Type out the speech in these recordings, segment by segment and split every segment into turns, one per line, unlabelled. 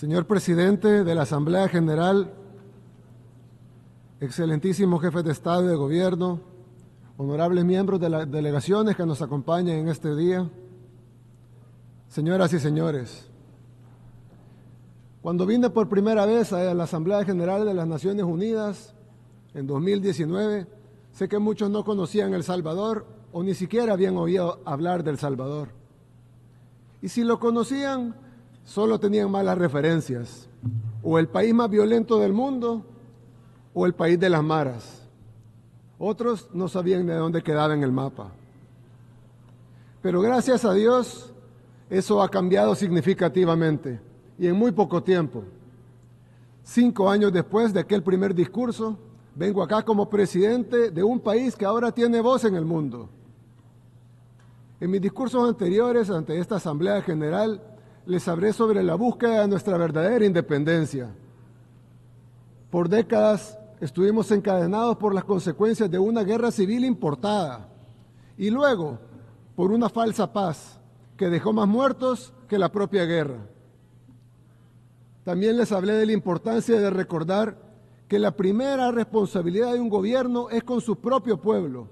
Señor presidente de la Asamblea General, excelentísimos jefes de Estado y de Gobierno, honorables miembros de las delegaciones que nos acompañan en este día, señoras y señores, cuando vine por primera vez a la Asamblea General de las Naciones Unidas en 2019, sé que muchos no conocían El Salvador o ni siquiera habían oído hablar del Salvador. Y si lo conocían, solo tenían malas referencias, o el país más violento del mundo, o el país de las maras. Otros no sabían de dónde quedaba en el mapa. Pero gracias a Dios, eso ha cambiado significativamente, y en muy poco tiempo. 5 años después de aquel primer discurso, vengo acá como presidente de un país que ahora tiene voz en el mundo. En mis discursos anteriores ante esta Asamblea General, les hablé sobre la búsqueda de nuestra verdadera independencia. Por décadas estuvimos encadenados por las consecuencias de una guerra civil importada y luego por una falsa paz que dejó más muertos que la propia guerra. También les hablé de la importancia de recordar que la primera responsabilidad de un gobierno es con su propio pueblo,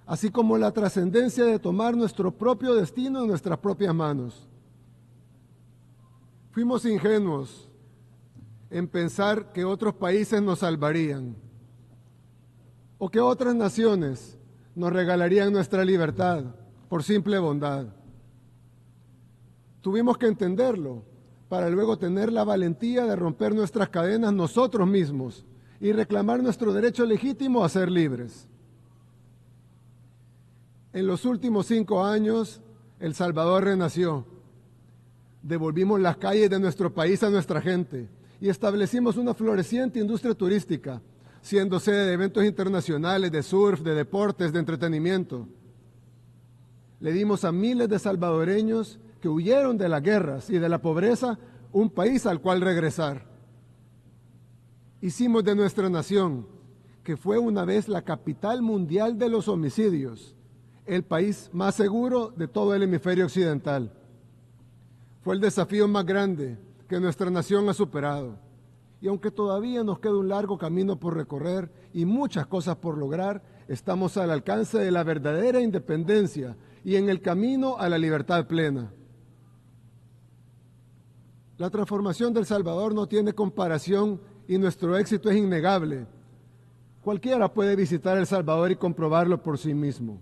así como la trascendencia de tomar nuestro propio destino en nuestras propias manos. Fuimos ingenuos en pensar que otros países nos salvarían o que otras naciones nos regalarían nuestra libertad por simple bondad. Tuvimos que entenderlo para luego tener la valentía de romper nuestras cadenas nosotros mismos y reclamar nuestro derecho legítimo a ser libres. En los últimos 5 años, El Salvador renació. Devolvimos las calles de nuestro país a nuestra gente y establecimos una floreciente industria turística, siendo sede de eventos internacionales, de surf, de deportes, de entretenimiento. Le dimos a miles de salvadoreños que huyeron de las guerras y de la pobreza un país al cual regresar. Hicimos de nuestra nación, que fue una vez la capital mundial de los homicidios, el país más seguro de todo el hemisferio occidental. Fue el desafío más grande que nuestra nación ha superado. Y aunque todavía nos queda un largo camino por recorrer y muchas cosas por lograr, estamos al alcance de la verdadera independencia y en el camino a la libertad plena. La transformación de El Salvador no tiene comparación y nuestro éxito es innegable. Cualquiera puede visitar El Salvador y comprobarlo por sí mismo.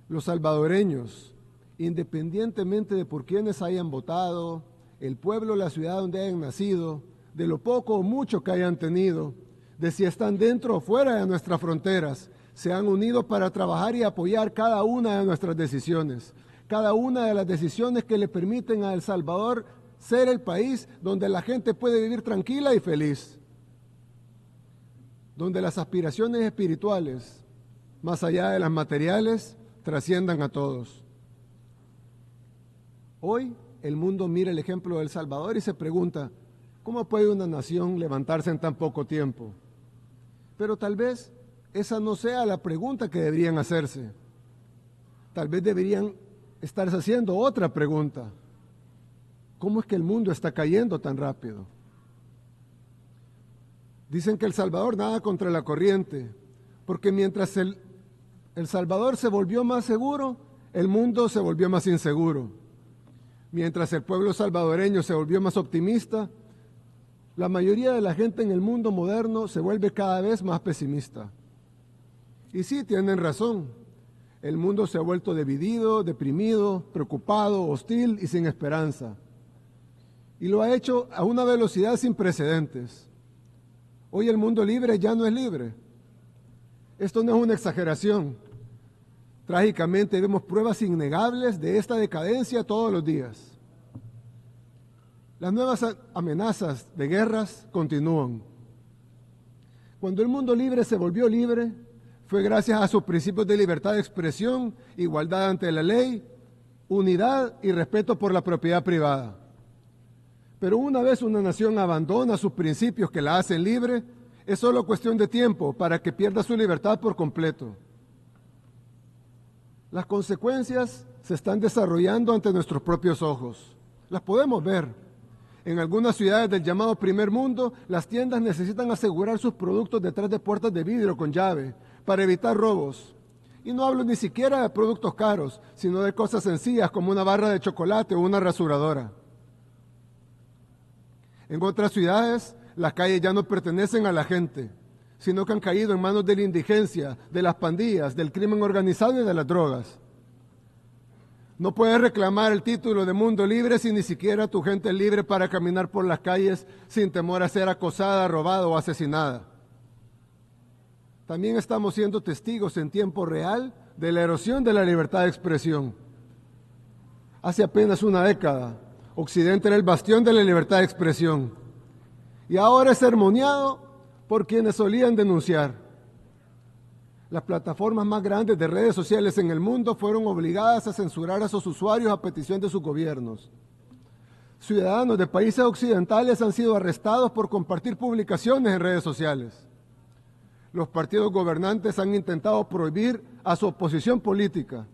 Los salvadoreños, independientemente de por quienes hayan votado, el pueblo o la ciudad donde hayan nacido, de lo poco o mucho que hayan tenido, de si están dentro o fuera de nuestras fronteras, se han unido para trabajar y apoyar cada una de nuestras decisiones, cada una de las decisiones que le permiten a El Salvador ser el país donde la gente puede vivir tranquila y feliz, donde las aspiraciones espirituales, más allá de las materiales, trasciendan a todos. Hoy el mundo mira el ejemplo de El Salvador y se pregunta, ¿cómo puede una nación levantarse en tan poco tiempo? Pero tal vez esa no sea la pregunta que deberían hacerse. Tal vez deberían estarse haciendo otra pregunta. ¿Cómo es que el mundo está cayendo tan rápido? Dicen que El Salvador nada contra la corriente, porque mientras El Salvador se volvió más seguro, el mundo se volvió más inseguro. Mientras el pueblo salvadoreño se volvió más optimista, la mayoría de la gente en el mundo moderno se vuelve cada vez más pesimista. Y sí, tienen razón. El mundo se ha vuelto dividido, deprimido, preocupado, hostil y sin esperanza. Y lo ha hecho a una velocidad sin precedentes. Hoy el mundo libre ya no es libre. Esto no es una exageración. Trágicamente vemos pruebas innegables de esta decadencia todos los días. Las nuevas amenazas de guerras continúan. Cuando el mundo libre se volvió libre, fue gracias a sus principios de libertad de expresión, igualdad ante la ley, unidad y respeto por la propiedad privada. Pero una vez una nación abandona sus principios que la hacen libre, es solo cuestión de tiempo para que pierda su libertad por completo. Las consecuencias se están desarrollando ante nuestros propios ojos. Las podemos ver. En algunas ciudades del llamado primer mundo, las tiendas necesitan asegurar sus productos detrás de puertas de vidrio con llave para evitar robos. Y no hablo ni siquiera de productos caros, sino de cosas sencillas como una barra de chocolate o una rasuradora. En otras ciudades, las calles ya no pertenecen a la gente, sino que han caído en manos de la indigencia, de las pandillas, del crimen organizado y de las drogas. No puedes reclamar el título de mundo libre si ni siquiera tu gente es libre para caminar por las calles sin temor a ser acosada, robada o asesinada. También estamos siendo testigos en tiempo real de la erosión de la libertad de expresión. Hace apenas una década, Occidente era el bastión de la libertad de expresión y ahora es sermoneado por quienes solían denunciar. Las plataformas más grandes de redes sociales en el mundo fueron obligadas a censurar a sus usuarios a petición de sus gobiernos. Ciudadanos de países occidentales han sido arrestados por compartir publicaciones en redes sociales. Los partidos gobernantes han intentado prohibir a su oposición política.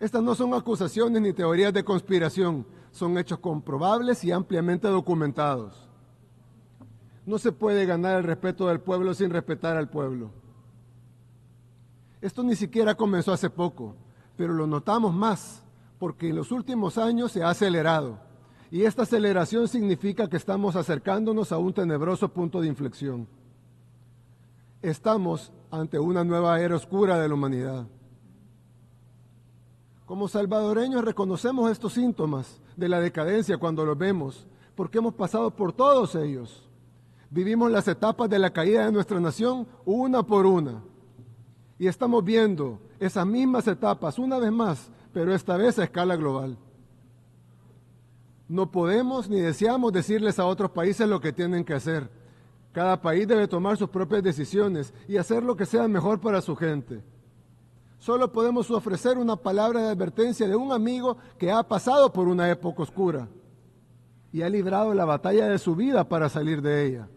Estas no son acusaciones ni teorías de conspiración, son hechos comprobables y ampliamente documentados. No se puede ganar el respeto del pueblo sin respetar al pueblo. Esto ni siquiera comenzó hace poco, pero lo notamos más porque en los últimos años se ha acelerado y esta aceleración significa que estamos acercándonos a un tenebroso punto de inflexión. Estamos ante una nueva era oscura de la humanidad. Como salvadoreños reconocemos estos síntomas de la decadencia cuando los vemos, porque hemos pasado por todos ellos. Vivimos las etapas de la caída de nuestra nación una por una. Y estamos viendo esas mismas etapas una vez más, pero esta vez a escala global. No podemos ni deseamos decirles a otros países lo que tienen que hacer. Cada país debe tomar sus propias decisiones y hacer lo que sea mejor para su gente. Solo podemos ofrecer una palabra de advertencia de un amigo que ha pasado por una época oscura y ha librado la batalla de su vida para salir de ella.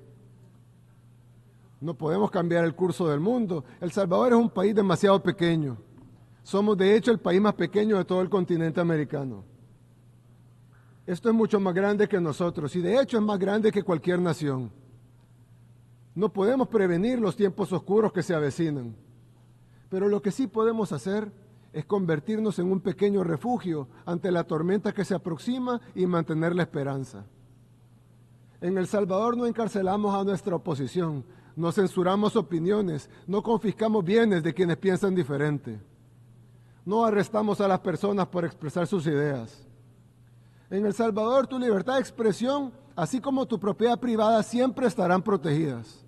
No podemos cambiar el curso del mundo. El Salvador es un país demasiado pequeño. Somos de hecho el país más pequeño de todo el continente americano. Esto es mucho más grande que nosotros y de hecho es más grande que cualquier nación. No podemos prevenir los tiempos oscuros que se avecinan, pero lo que sí podemos hacer es convertirnos en un pequeño refugio ante la tormenta que se aproxima y mantener la esperanza. En El Salvador no encarcelamos a nuestra oposición, no censuramos opiniones, no confiscamos bienes de quienes piensan diferente. No arrestamos a las personas por expresar sus ideas. En El Salvador tu libertad de expresión, así como tu propiedad privada, siempre estarán protegidas.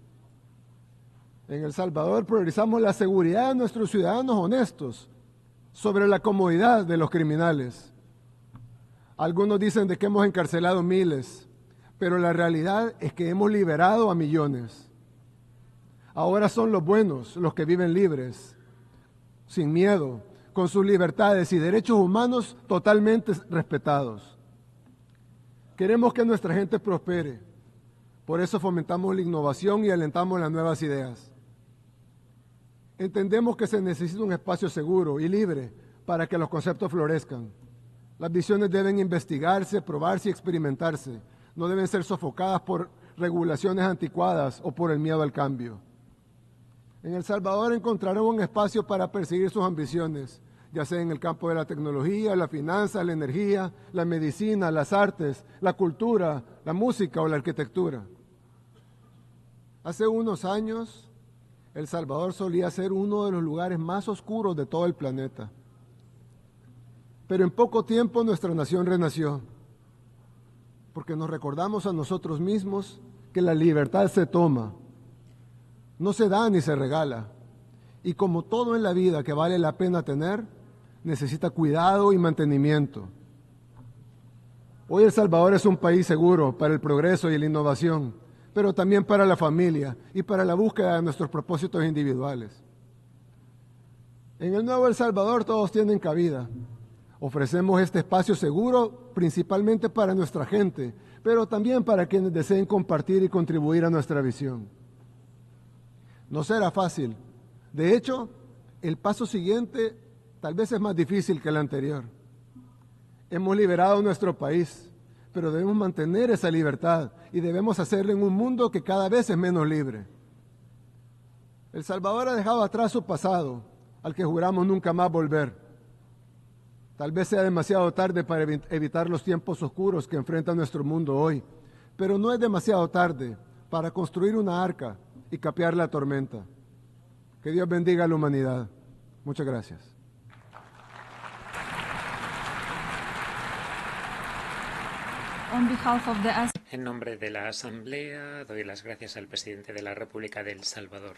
En El Salvador priorizamos la seguridad de nuestros ciudadanos honestos sobre la comodidad de los criminales. Algunos dicen de que hemos encarcelado miles, pero la realidad es que hemos liberado a millones. Ahora son los buenos los que viven libres, sin miedo, con sus libertades y derechos humanos totalmente respetados. Queremos que nuestra gente prospere, por eso fomentamos la innovación y alentamos las nuevas ideas. Entendemos que se necesita un espacio seguro y libre para que los conceptos florezcan. Las visiones deben investigarse, probarse y experimentarse. No deben ser sofocadas por regulaciones anticuadas o por el miedo al cambio. En El Salvador encontrarán un espacio para perseguir sus ambiciones, ya sea en el campo de la tecnología, la finanza, la energía, la medicina, las artes, la cultura, la música o la arquitectura. Hace unos años, El Salvador solía ser uno de los lugares más oscuros de todo el planeta. Pero en poco tiempo nuestra nación renació, porque nos recordamos a nosotros mismos que la libertad se toma, no se da ni se regala. Y como todo en la vida que vale la pena tener, necesita cuidado y mantenimiento. Hoy El Salvador es un país seguro para el progreso y la innovación, pero también para la familia y para la búsqueda de nuestros propósitos individuales. En el nuevo El Salvador todos tienen cabida. Ofrecemos este espacio seguro principalmente para nuestra gente, pero también para quienes deseen compartir y contribuir a nuestra visión. No será fácil. De hecho, el paso siguiente tal vez es más difícil que el anterior. Hemos liberado nuestro país, pero debemos mantener esa libertad y debemos hacerlo en un mundo que cada vez es menos libre. El Salvador ha dejado atrás su pasado, al que juramos nunca más volver. Tal vez sea demasiado tarde para evitar los tiempos oscuros que enfrenta nuestro mundo hoy, pero no es demasiado tarde para construir una arca y capear la tormenta. Que Dios bendiga a la humanidad. Muchas gracias.
En nombre de la Asamblea, doy las gracias al presidente de la República de El Salvador.